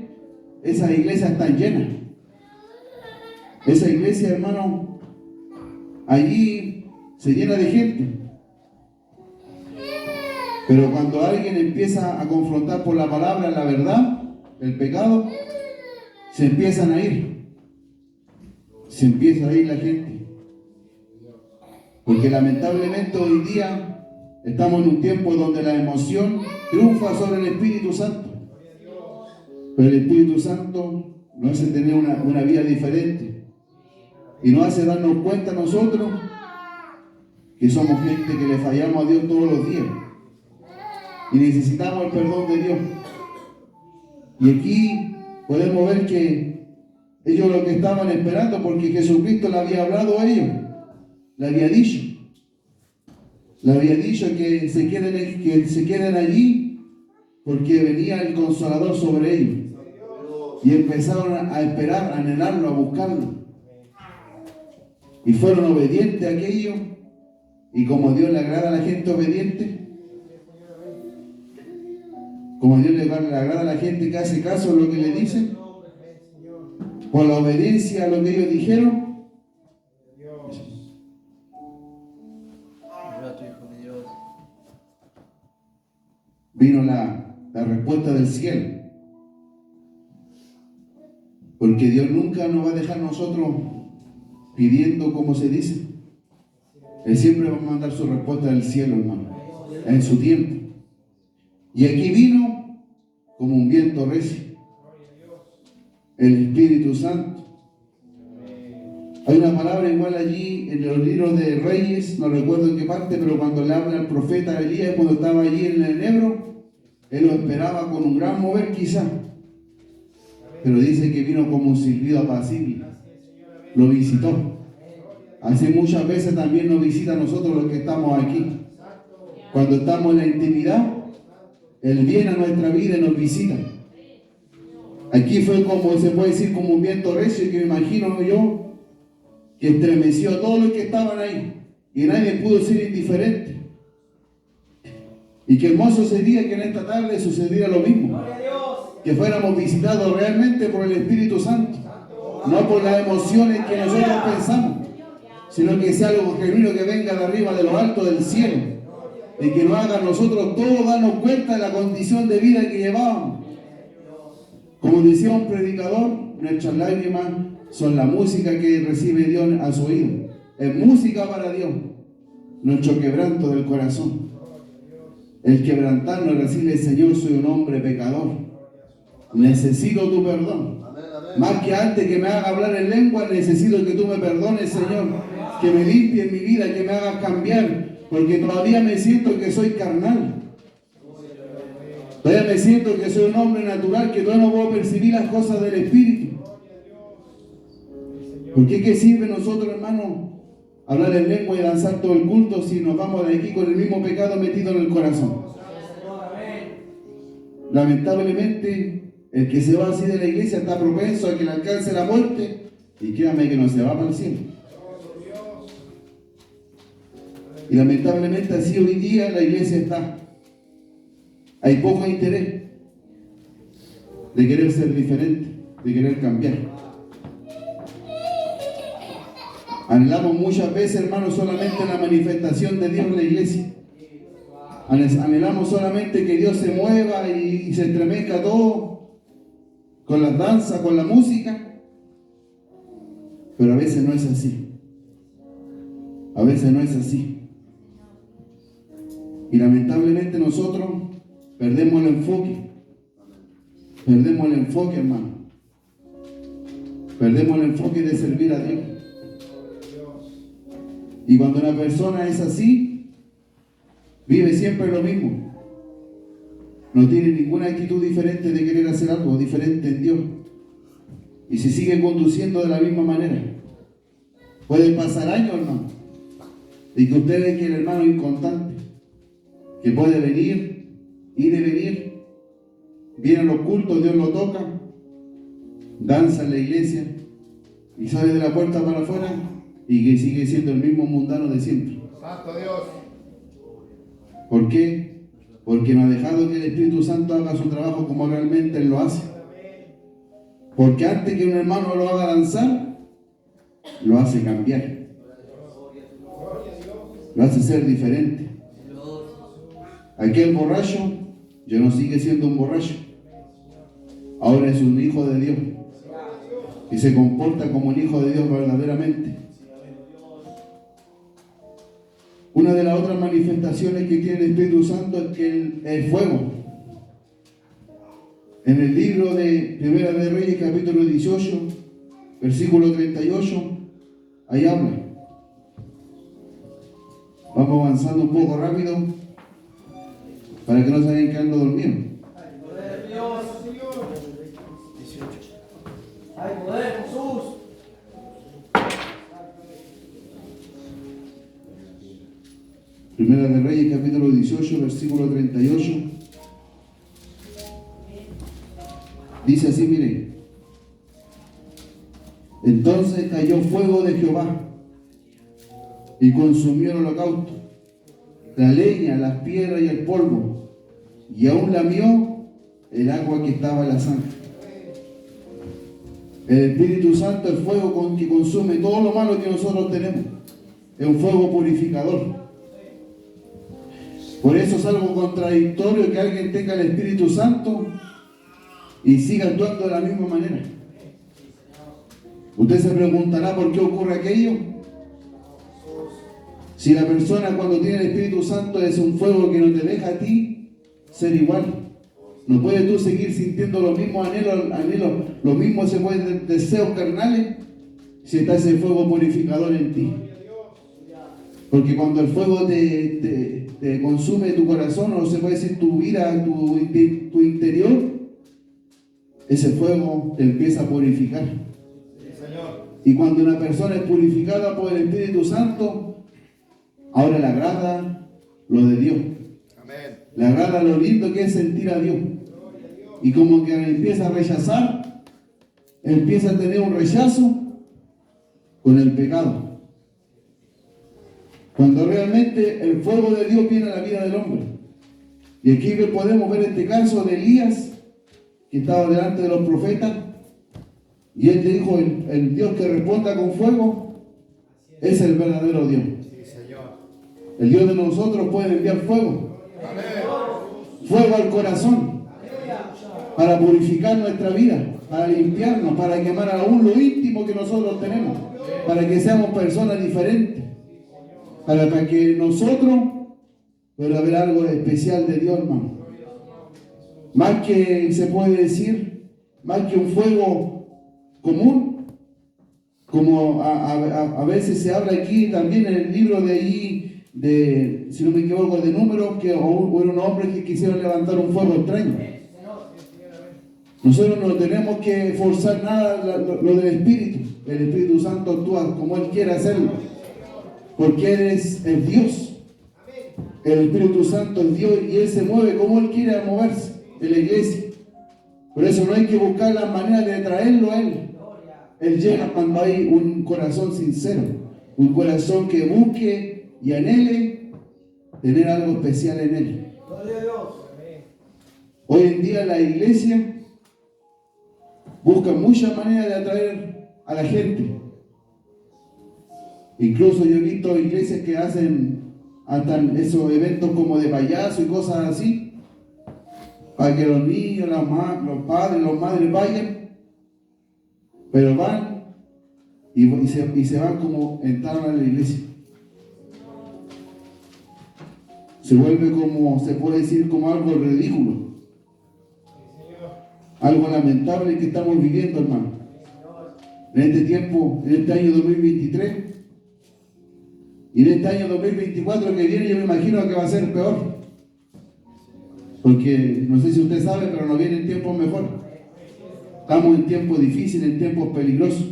esas iglesias están llenas. Esa iglesia, hermano, allí se llena de gente. Pero cuando alguien empieza a confrontar por la palabra, la verdad, el pecado, se empiezan a ir. Se empieza a ir la gente. Porque lamentablemente hoy día estamos en un tiempo donde la emoción triunfa sobre el Espíritu Santo. Pero el Espíritu Santo nos hace tener una vida diferente. Y nos hace darnos cuenta nosotros que somos gente que le fallamos a Dios todos los días. Y necesitamos el perdón de Dios. Y aquí podemos ver que ellos lo que estaban esperando, porque Jesucristo le había hablado a ellos, le había dicho que se queden allí, porque venía el Consolador sobre ellos. Y empezaron a esperar, a anhelarlo, a buscarlo. Y fueron obedientes a aquello. Y como Dios le agrada a la gente obediente, como Dios le agrada a la gente que hace caso a lo que le dicen, por la obediencia a lo que ellos dijeron, vino la respuesta del cielo. Porque Dios nunca nos va a dejar nosotros pidiendo como se dice. Él siempre va a mandar su respuesta del cielo, hermano, en su tiempo. Y aquí vino como un viento recio el Espíritu Santo. Hay una palabra igual allí en los libros de Reyes, no recuerdo en qué parte, pero cuando le habla al profeta Elías, cuando estaba allí en el Ebro, él lo esperaba con un gran mover quizá, pero dice que vino como un silbido apacible, lo visitó. Así muchas veces también nos visita a nosotros los que estamos aquí. Cuando estamos en la intimidad, Él viene a nuestra vida y nos visita. Aquí fue como, se puede decir, como un viento recio que me imagino yo, que estremeció a todos los que estaban ahí y nadie pudo ser indiferente. Y qué hermoso sería que en esta tarde sucediera lo mismo, que fuéramos visitados realmente por el Espíritu Santo, no por las emociones que nosotros pensamos, sino que sea algo genuino que venga de arriba, de lo alto del cielo, y que nos haga a nosotros todos darnos cuenta de la condición de vida que llevábamos. Como decía un predicador, nuestras lágrimas son la música que recibe Dios a su oído. Es música para Dios, nuestro quebranto del corazón. El quebrantarnos, decirle: Señor, soy un hombre pecador, necesito tu perdón. Más que antes que me haga hablar en lengua, necesito que tú me perdones, Señor, que me limpies mi vida, que me hagas cambiar, porque todavía me siento que soy carnal. Todavía me siento que soy un hombre natural, que todavía no puedo percibir las cosas del Espíritu. ¿Por qué sirve nosotros, hermanos, hablar en lengua y danzar todo el culto si nos vamos de aquí con el mismo pecado metido en el corazón? Lamentablemente, el que se va así de la iglesia está propenso a que le alcance la muerte, y créame que no se va para el cielo. Y lamentablemente así hoy día la iglesia está. Hay poco interés de querer ser diferente, de querer cambiar. Anhelamos muchas veces, hermanos, solamente la manifestación de Dios en la iglesia. Anhelamos solamente que Dios se mueva y se estremezca todo con las danzas, con la música. Pero a veces no es así. A veces no es así. Y lamentablemente nosotros perdemos el enfoque. Perdemos el enfoque, hermano. Perdemos el enfoque de servir a Dios. Y cuando una persona es así, vive siempre lo mismo. No tiene ninguna actitud diferente de querer hacer algo diferente en Dios. Y se sigue conduciendo de la misma manera. Pueden pasar años, hermano, y que usted ve que el hermano es inconstante, que puede venir, ir y venir, viene a los cultos, Dios lo toca, danza en la iglesia y sale de la puerta para afuera y que sigue siendo el mismo mundano de siempre. Santo Dios. ¿Por qué? Porque no ha dejado que el Espíritu Santo haga su trabajo como realmente Él lo hace. Porque antes que un hermano lo haga danzar, lo hace cambiar, lo hace ser diferente. Aquel borracho ya no sigue siendo un borracho, ahora es un hijo de Dios y se comporta como un hijo de Dios verdaderamente. Una de las otras manifestaciones que tiene el Espíritu Santo es que el fuego. En el libro de Primera de Reyes, capítulo 18, versículo 38, ahí habla. Vamos avanzando un poco rápido para que no se vayan quedando dormidos. Hay poder, Jesús. Primera de Reyes, capítulo 18, versículo 38. Dice así, mire. Entonces cayó fuego de Jehová y consumió el holocausto, la leña, las piedras y el polvo, y aún lamió el agua que estaba en la zanja. El Espíritu Santo es fuego que consume todo lo malo que nosotros tenemos. Es un fuego purificador. Por eso es algo contradictorio que alguien tenga el Espíritu Santo y siga actuando de la misma manera. Usted se preguntará por qué ocurre aquello. Si la persona cuando tiene el Espíritu Santo es un fuego que no te deja a ti ser igual. No puedes tú seguir sintiendo los mismos anhelos, los mismos deseos carnales, si está ese fuego purificador en ti. Porque cuando el fuego te consume tu corazón, o se puede decir tu vida, tu interior, ese fuego te empieza a purificar. Y cuando una persona es purificada por el Espíritu Santo, ahora le agrada lo de Dios. Le agrada lo lindo que es sentir a Dios. Y como que empieza a rechazar, empieza a tener un rechazo con el pecado. Cuando realmente el fuego de Dios viene a la vida del hombre. Y aquí podemos ver este caso de Elías, que estaba delante de los profetas, y él le dijo, el Dios que responda con fuego es el verdadero Dios. El Dios de nosotros puede enviar fuego. Fuego al corazón, para purificar nuestra vida, para limpiarnos, para quemar aún lo íntimo que nosotros tenemos, para que seamos personas diferentes, para que nosotros pueda haber algo especial de Dios, hermano. Más que se puede decir, más que un fuego común, como a veces se habla aquí también en el libro de ahí, si no me equivoco, de Números, que hubo unos hombres que quisieron levantar un fuego extraño. Nosotros no tenemos que forzar nada lo del Espíritu. El Espíritu Santo actúa como Él quiere hacerlo, porque Él es el Dios. El Espíritu Santo es Dios y Él se mueve como Él quiere moverse en la iglesia. Por eso no hay que buscar la manera de traerlo a Él. Él llega cuando hay un corazón sincero, un corazón que busque y anhele tener algo especial en Él. Hoy en día la iglesia busca muchas maneras de atraer a la gente. Incluso yo he visto iglesias que hacen hasta esos eventos como de payaso y cosas así, para que los niños, los padres, las madres vayan, pero van y se van como entraron a la iglesia. Se vuelve como, se puede decir, como algo ridículo. Algo lamentable que estamos viviendo, hermano. En este tiempo, en este año 2023, y en este año 2024 que viene, yo me imagino que va a ser peor. Porque, no sé si usted sabe, pero nos vienen tiempos mejores. Estamos en tiempos difíciles, en tiempos peligrosos.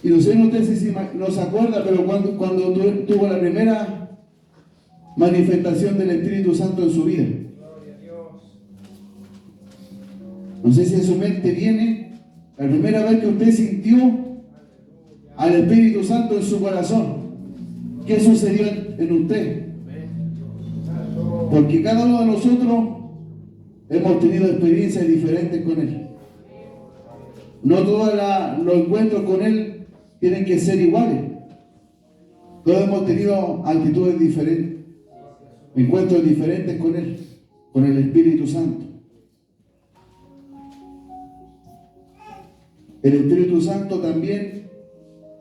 Y no sé, usted si no se acuerda, pero cuando tuvo la primera manifestación del Espíritu Santo en su vida. No sé si en su mente viene la primera vez que usted sintió al Espíritu Santo en su corazón. ¿Qué sucedió en usted? Porque cada uno de nosotros hemos tenido experiencias diferentes con Él. No todos los encuentros con Él tienen que ser iguales. Todos hemos tenido actitudes diferentes, encuentros diferentes con Él, con el Espíritu Santo. El Espíritu Santo también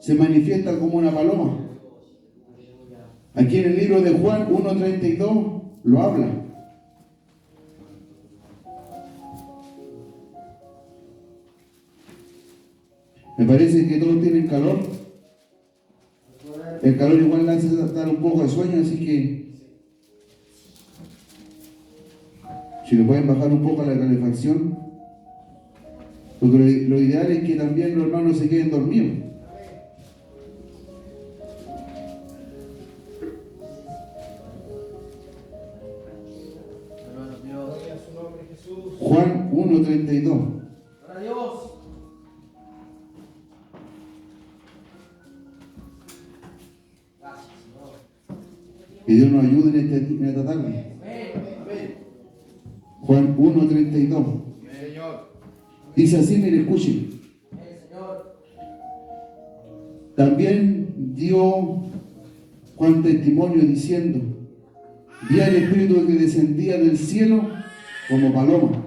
se manifiesta como una paloma. Aquí en el libro de Juan 1:32 lo habla. Me parece que todos tienen calor. El calor igual le hace dar un poco de sueño, así que si le pueden bajar un poco la calefacción. Porque lo ideal es que también los hermanos se queden dormidos. Juan 1:32. Que Dios nos ayude en esta tarde. Juan 1:32. Dice así, mire, escuchen. También dio Juan testimonio diciendo: vi al Espíritu que descendía del cielo como paloma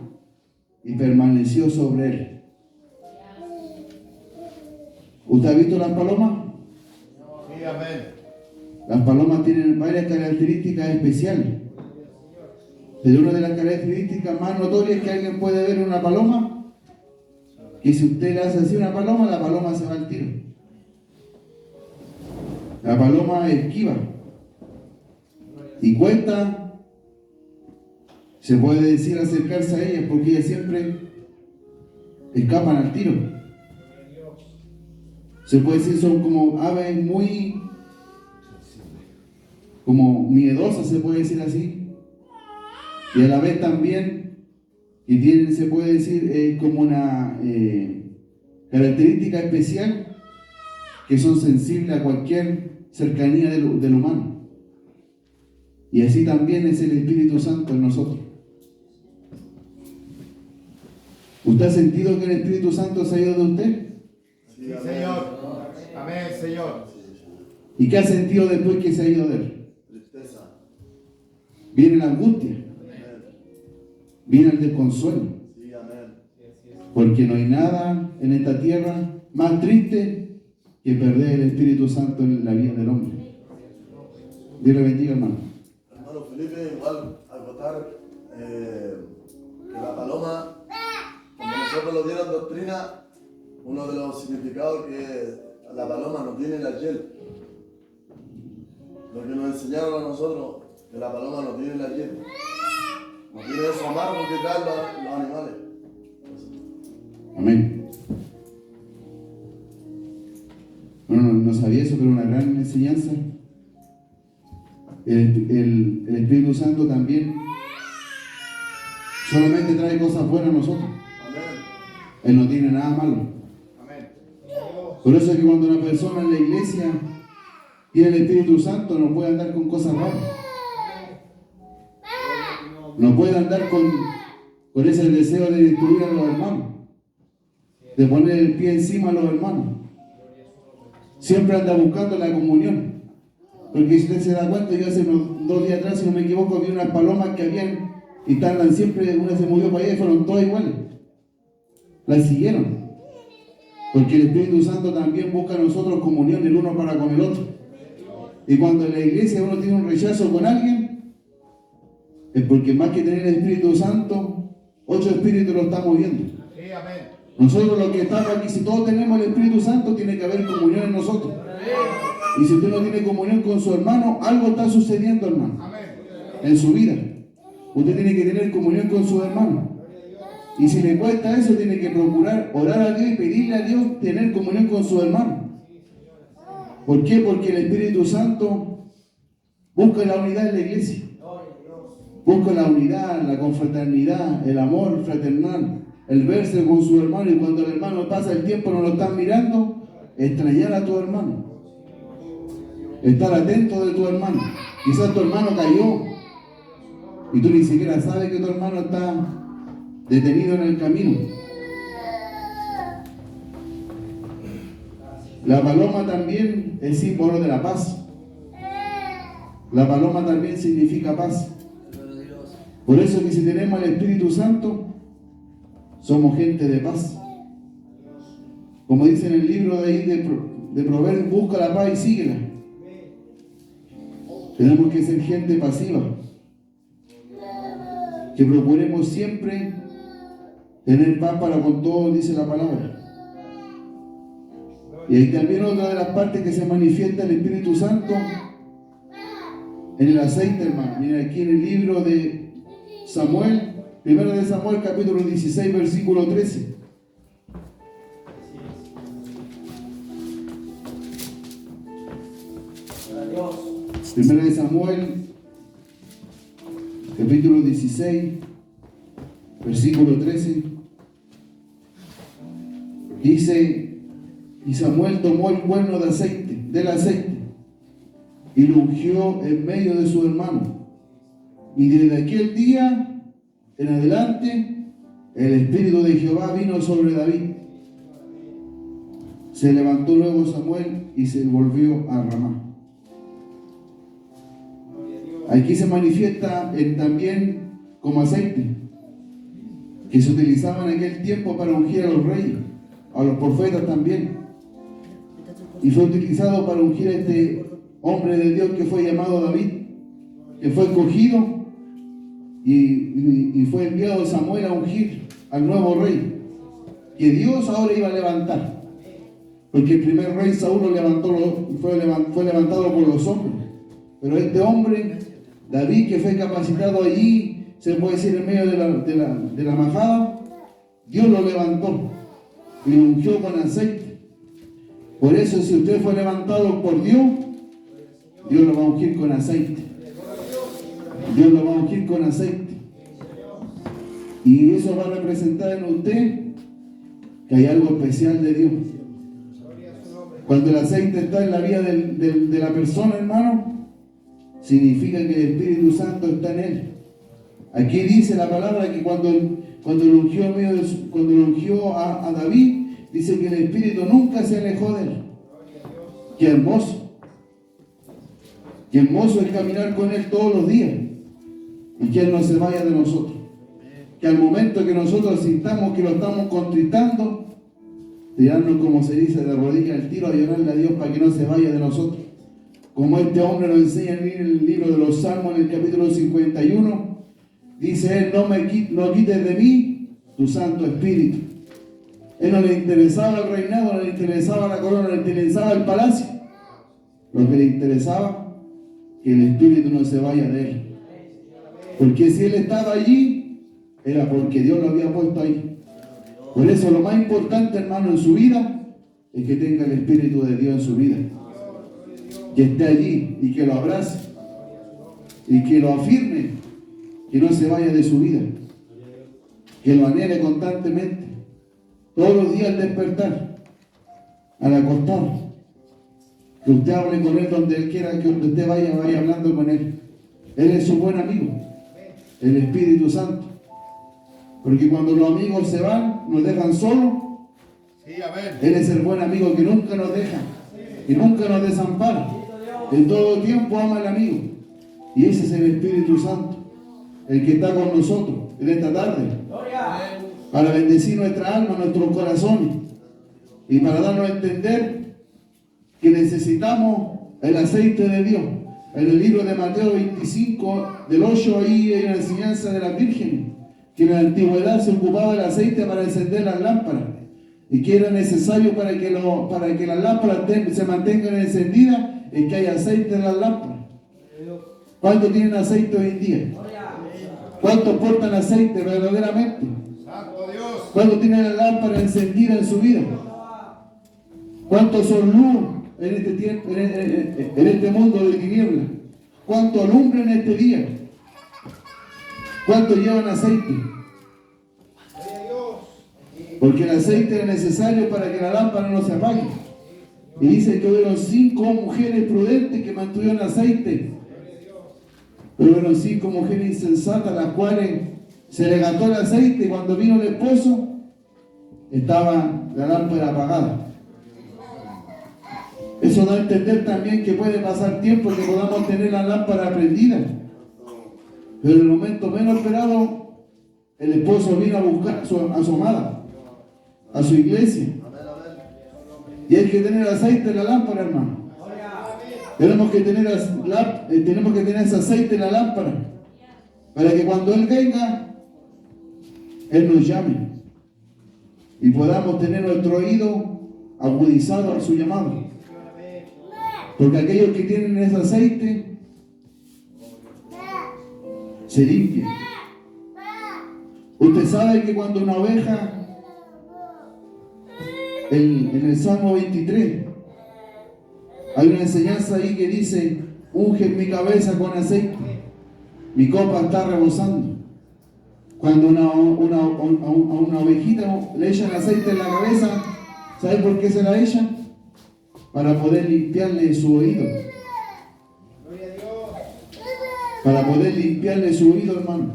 y permaneció sobre él. ¿Usted ha visto las palomas? Sí, amén. Las palomas tienen varias características especiales. Pero una de las características más notorias que alguien puede ver en una paloma, que si usted le hace así a una paloma, la paloma se va al tiro. La paloma esquiva y cuesta, se puede decir, acercarse a ellas porque ellas siempre escapan al tiro. Se puede decir, son como aves muy como miedosas, se puede decir así, y a la vez también, y tienen, se puede decir, como una característica especial, que son sensibles a cualquier cercanía del humano. Y así también es el Espíritu Santo en nosotros. ¿Usted ha sentido que el Espíritu Santo se ha ido de usted? Sí, Señor. Amén, Señor. ¿Y qué ha sentido después que se ha ido de él? Tristeza. Viene la angustia, viene el desconsuelo, Sí, amén. porque no hay nada en esta tierra más triste que perder el Espíritu Santo en la vida del hombre. Dios le bendiga, hermano. Hermano Felipe, igual al votar que la paloma, como nosotros lo dieron doctrina, uno de los significados que la paloma no tiene la hiel. Lo que nos enseñaron a nosotros, que la paloma no tiene la hiel. No tiene esos amargos que traen los animales. Amén. Bueno, no sabía eso, pero una gran enseñanza. El Espíritu Santo también solamente trae cosas buenas a nosotros. Amén. Él no tiene nada malo. Amén. Por eso es que cuando una persona en la iglesia tiene el Espíritu Santo, no puede andar con cosas raras. No puede andar con ese deseo de destruir a los hermanos, de poner el pie encima a los hermanos. Siempre anda buscando la comunión. Porque si usted se da cuenta, yo hace unos 2 días atrás, si no me equivoco, vi unas palomas que habían y andan siempre, una se movió para allá y fueron todas iguales. Las siguieron. Porque el Espíritu Santo también busca a nosotros comunión el uno para con el otro. Y cuando en la iglesia uno tiene un rechazo con alguien, es porque más que tener el Espíritu Santo, 8 espíritus lo estamos viendo. Sí, amén. Nosotros los que estamos aquí, si todos tenemos el Espíritu Santo, tiene que haber comunión en nosotros. Y si usted no tiene comunión con su hermano, algo está sucediendo, hermano, Amén. en su vida. Usted tiene que tener comunión con su hermano. Y si le cuesta eso, tiene que procurar orar a Dios y pedirle a Dios tener comunión con su hermano. ¿Por qué? Porque el Espíritu Santo busca la unidad en la iglesia. Busca la unidad, la confraternidad, el amor fraternal, el verse con su hermano, y cuando el hermano pasa el tiempo no lo están mirando, extrañar a tu hermano. Estar atento de tu hermano. Quizás tu hermano cayó y tú ni siquiera sabes que tu hermano está detenido en el camino. La paloma también es símbolo de la paz. La paloma también significa paz. Por eso que si tenemos el Espíritu Santo, somos gente de paz. Como dice en el libro de ahí de Proverbios, busca la paz y síguela. Tenemos que ser gente pasiva. Que procuremos siempre tener paz para con todos, dice la palabra. Y ahí también otra de las partes que se manifiesta el Espíritu Santo en el aceite, hermano. Miren aquí en el libro de Samuel, primero de Samuel, capítulo 16, versículo 13. Primero de Samuel, capítulo 16, versículo 13. Dice: y Samuel tomó el cuerno del aceite, y lo ungió en medio de su hermano. Y desde aquel día en adelante, el Espíritu de Jehová vino sobre David. Se levantó luego Samuel y se volvió a Ramá. Aquí se manifiesta también como aceite, que se utilizaba en aquel tiempo para ungir a los reyes, a los profetas también. Y fue utilizado para ungir a este hombre de Dios que fue llamado David, que fue escogido y fue enviado Samuel a ungir al nuevo rey. que Dios ahora iba a levantar. Porque el primer rey Saúl fue levantado por los hombres. Pero este hombre, David, que fue capacitado allí, se puede decir en medio de la majada, Dios lo levantó y lo ungió con aceite. Por eso, si usted fue levantado por Dios, Dios lo va a ungir con aceite. Dios lo va a ungir con aceite. Y eso va a representar en usted que hay algo especial de Dios. Cuando el aceite está en la vida de la persona, hermano, significa que el Espíritu Santo está en él. Aquí dice la palabra que cuando lo ungió a David, dice que el Espíritu nunca se alejó de él. Qué hermoso. Qué hermoso es caminar con él todos los días y que él no se vaya de nosotros. Que al momento que nosotros sintamos que lo estamos contristando, tirarnos, como se dice, de rodillas al tiro a llorarle a Dios para que no se vaya de nosotros. Como este hombre nos enseña en el libro de los Salmos, en el capítulo 51, dice él: no quites de mí tu Santo Espíritu. Él no le interesaba el reinado, no le interesaba la corona, no le interesaba el palacio. Lo que le interesaba, que el Espíritu no se vaya de él. Porque si él estaba allí, era porque Dios lo había puesto ahí. Por eso lo más importante, hermano, en su vida, es que tenga el Espíritu de Dios en su vida. Que esté allí y que lo abrace. Y que lo afirme. Que no se vaya de su vida. Que lo anhele constantemente. Todos los días al despertar. Al acostar. Que usted hable con él donde él quiera, que usted vaya hablando con él. Él es su buen amigo. El Espíritu Santo. Porque cuando los amigos se van, nos dejan solos. Él es el buen amigo que nunca nos deja, que nunca nos desampara. En todo tiempo ama al amigo. Y ese es el Espíritu Santo, el que está con nosotros en esta tarde, para bendecir nuestra alma, nuestros corazones, y para darnos a entender que necesitamos el aceite de Dios. En el libro de Mateo 25, del 8, ahí hay una enseñanza de las vírgenes, que en la antigüedad se ocupaba el aceite para encender las lámparas y que era necesario para que las lámparas se mantengan encendidas, es que hay aceite en las lámparas. ¿Cuántos tienen aceite hoy en día? ¿Cuántos portan aceite verdaderamente? ¿Cuántos tienen la lámpara encendida en su vida? ¿Cuántos son luz en este tiempo, en este mundo de tinieblas? ¿Cuántos alumbran este día? ¿Cuántos llevan aceite? Porque el aceite era necesario para que la lámpara no se apague. Y dice que hubieron 5 mujeres prudentes que mantuvieron aceite. Pero hubieron 5 mujeres insensatas, las cuales se le gastó el aceite y cuando vino el esposo, estaba la lámpara apagada. Eso da a entender también que puede pasar tiempo que podamos tener la lámpara prendida. Pero en el momento menos esperado, el esposo vino a buscar a su amada, a su iglesia. Y hay que tener aceite en la lámpara, hermano. Tenemos que tener ese aceite en la lámpara, para que cuando Él venga, Él nos llame. Y podamos tener nuestro oído agudizado a su llamado. Porque aquellos que tienen ese aceite, se limpia. Usted sabe que cuando una oveja, en el Salmo 23, hay una enseñanza ahí que dice: unge mi cabeza con aceite, mi copa está rebosando. Cuando a una ovejita le echan aceite en la cabeza, ¿sabe por qué se la echan? Para poder limpiarle su oído. Para poder limpiarle su oído, hermano.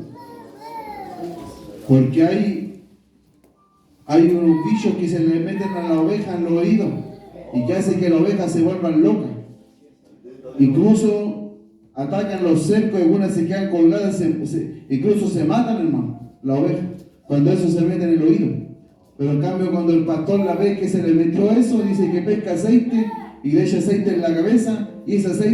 Porque hay unos bichos que se le meten a la oveja en los oídos y que hacen que la oveja se vuelvan loca. Incluso atacan los cercos y algunas se quedan colgadas, incluso se matan, hermano, la oveja, cuando eso se mete en el oído. Pero en cambio, cuando el pastor la ve que se le metió eso, dice que pesca aceite y le echa aceite en la cabeza, y ese aceite